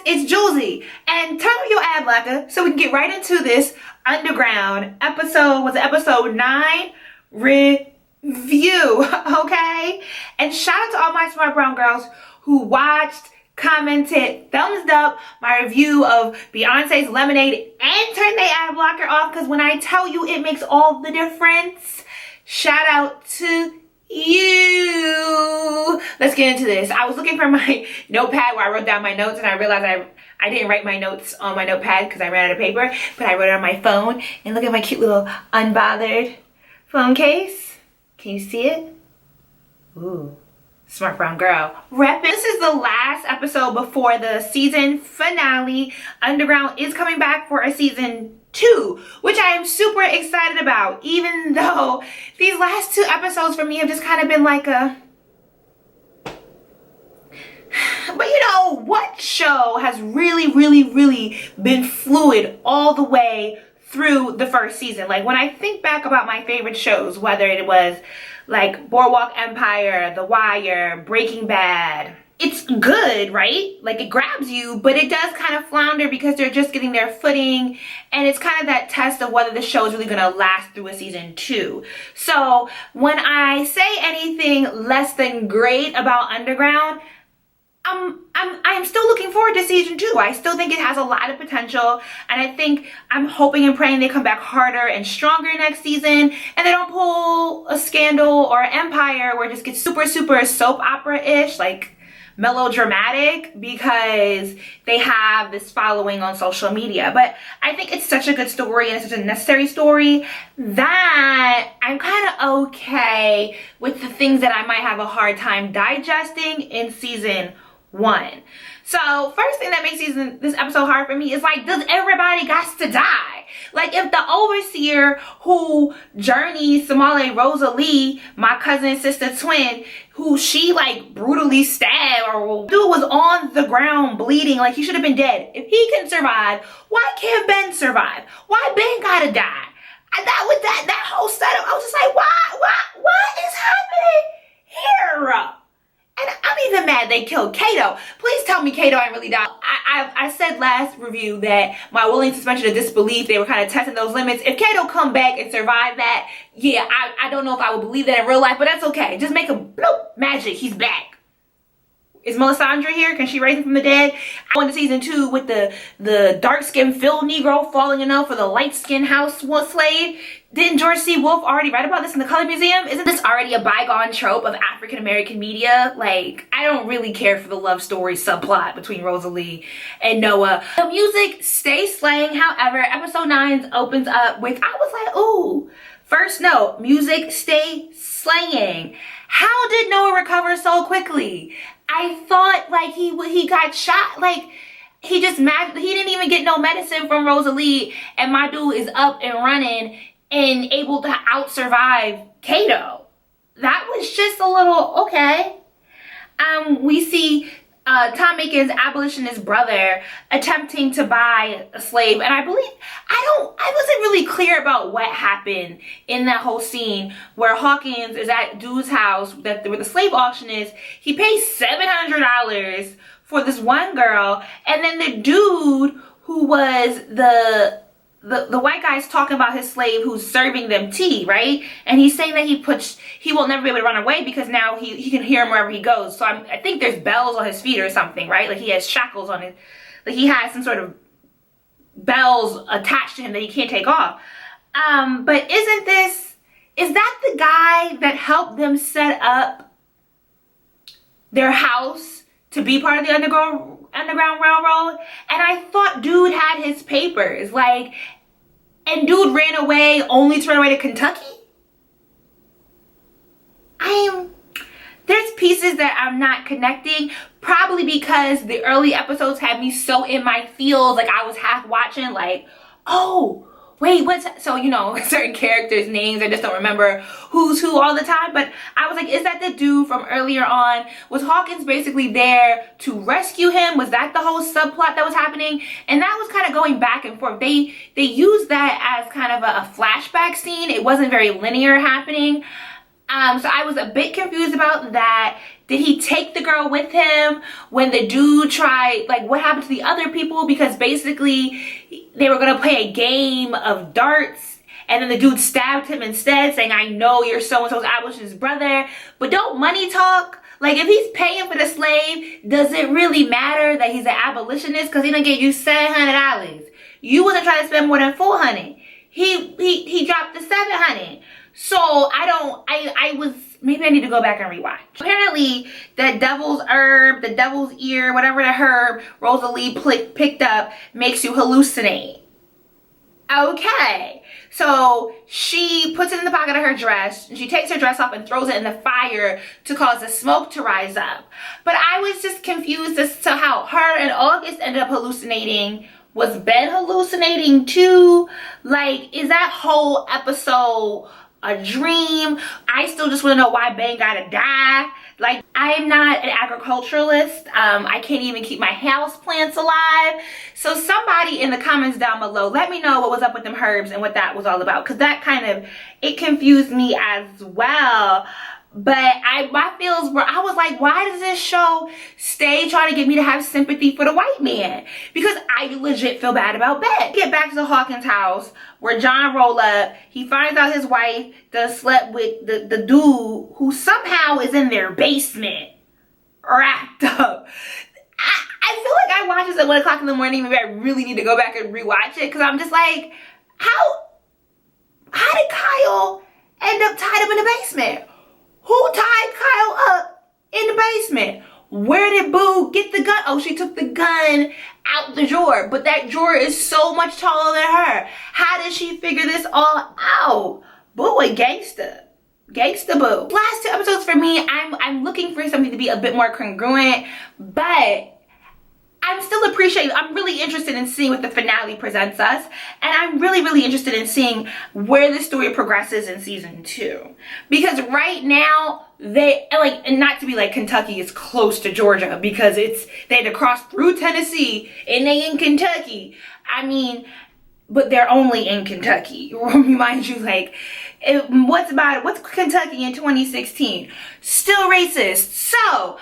it's Jouelzy, and turn on your ad blocker so we can get right into this Underground episode 9 review, okay? And shout out to all my smart brown girls who watched, commented, thumbs up my review of Beyonce's Lemonade and turned their ad blocker off, because when I tell you it makes all the difference. Shout out to you. Let's get into this. I was looking for my notepad where I wrote down my notes, and I realized I didn't write my notes on my notepad because I ran out of paper, but I wrote it on my phone. And look at my cute little unbothered phone case. Can you see it? Ooh, smart brown girl repping. This is the last episode before the season finale. Underground is coming back for a season 2, which I am super excited about, even though these last 2 episodes for me have just kind of been like a... But you know, what show has really been fluid all the way through the first season? Like, when I think back about my favorite shows, whether it was like Boardwalk Empire, The Wire, Breaking Bad, it's good, right? Like, it grabs you, but it does kind of flounder because they're just getting their footing, and it's kind of that test of whether the show is really going to last through a season 2. So when I say anything less than great about Underground, I'm still looking forward to season 2. I still think it has a lot of potential, and I'm hoping and praying they come back harder and stronger next season, and they don't pull a Scandal or Empire where it just gets super soap opera-ish, like melodramatic, because they have this following on social media. But I think it's such a good story, and it's such a necessary story, that I'm kind of okay with the things that I might have a hard time digesting in season 1. So first thing that makes this episode hard for me is, like, does everybody got to die? Like, if the overseer who journeyed Somali Rosalie, my cousin, sister, twin, who she like brutally stabbed, or dude was on the ground bleeding, like he should have been dead. If he can survive, why can't Ben survive? Why Ben gotta die? That whole setup, I was just like, what is happening here? And I'm even mad they killed Kato. Please tell me Kato ain't really died. I said last review that my willing suspension of disbelief, they were kind of testing those limits. If Kato come back and survive that, yeah, I don't know if I would believe that in real life, but that's okay. Just make him bloop, magic, he's back. Is Melisandre here? Can she raise him from the dead? I went to season 2 with the dark-skinned field Negro falling in love for the light-skinned house slave. Didn't George C. Wolfe already write about this in the Color Museum? Isn't this already a bygone trope of African-American media? Like, I don't really care for the love story subplot between Rosalie and Noah. The music stays slaying. However, episode 9 opens up with, I was like, ooh, first note, music stay slaying. How did Noah recover so quickly? I thought like he got shot, like he didn't even get no medicine from Rosalie, and my dude is up and running and able to out-survive Kato. That was just a little okay. We see Tom Macon's abolitionist brother attempting to buy a slave, and I wasn't really clear about what happened in that whole scene where Hawkins is at dude's house where the slave auction is. He pays $700 for this one girl, and then the dude who was the white guy's talking about his slave who's serving them tea, right? And he's saying that he will never be able to run away because now he can hear him wherever he goes. So I think there's bells on his feet or something, right? Like he has shackles on his, like he has some sort of bells attached to him that he can't take off. But is that the guy that helped them set up their house to be part of the Underground Railroad? And I thought dude had his papers, like, and dude ran away only to run away to Kentucky? There's pieces that I'm not connecting, probably because the early episodes had me so in my feels, like I was half watching, like, oh, wait, so, you know, certain characters' names, I just don't remember who's who all the time, but I was like, is that the dude from earlier on? Was Hawkins basically there to rescue him? Was that the whole subplot that was happening? And that was kind of going back and forth. They used that as kind of a flashback scene. It wasn't very linear happening. So I was a bit confused about that. Did he take the girl with him when the dude tried, like, what happened to the other people? Because basically they were gonna play a game of darts, and then the dude stabbed him instead, saying, I know you're so-and-so's abolitionist brother, but don't money talk? Like, if he's paying for the slave, does it really matter that he's an abolitionist? Because he done gave you $700. You wasn't trying to spend more than $400. He dropped the $700. So I was, maybe I need to go back and rewatch. Apparently, the devil's herb, the devil's ear, whatever the herb Rosalie picked up makes you hallucinate. Okay, so she puts it in the pocket of her dress, and she takes her dress off and throws it in the fire to cause the smoke to rise up. But I was just confused as to how her and August ended up hallucinating. Was Ben hallucinating too? Like, is that whole episode a dream? I still just want to know why Ben gotta die. Like, I'm not an agriculturalist. I can't even keep my house plants alive. So somebody in the comments down below, let me know what was up with them herbs and what that was all about, because that kind of, it confused me as well. But my feels were, I was like, why does this show stay trying to get me to have sympathy for the white man? Because I legit feel bad about Ben. Get back to the Hawkins house where John roll up. He finds out his wife does slept with the dude who somehow is in their basement, wrapped up. I feel like I watch this at 1 o'clock in the morning. Maybe I really need to go back and rewatch it, because I'm just like, how did Kyle end up tied up in the basement? Who tied Kyle up in the basement? Where did Boo get the gun? Oh, she took the gun out the drawer, but that drawer is so much taller than her. How did she figure this all out? Boo a gangster. Gangsta Boo. Last 2 episodes for me, I'm looking for something to be a bit more congruent, but I'm still appreciating, I'm really interested in seeing what the finale presents us, and I'm really interested in seeing where the story progresses in season 2. Because right now, they, like, and not to be like Kentucky is close to Georgia, because they had to cross through Tennessee, and they in Kentucky. I mean, but they're only in Kentucky. Remind you, like, what's Kentucky in 2016? Still racist. So,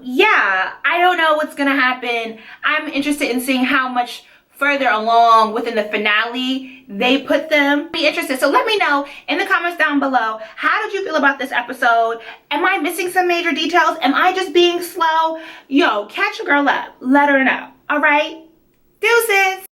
yeah, I don't know what's gonna happen. I'm interested in seeing how much further along within the finale they put them. Be interested. So let me know in the comments down below, how did you feel about this episode? Am I missing some major details? Am I just being slow? Yo, catch a girl up. Let her know. All right? Deuces.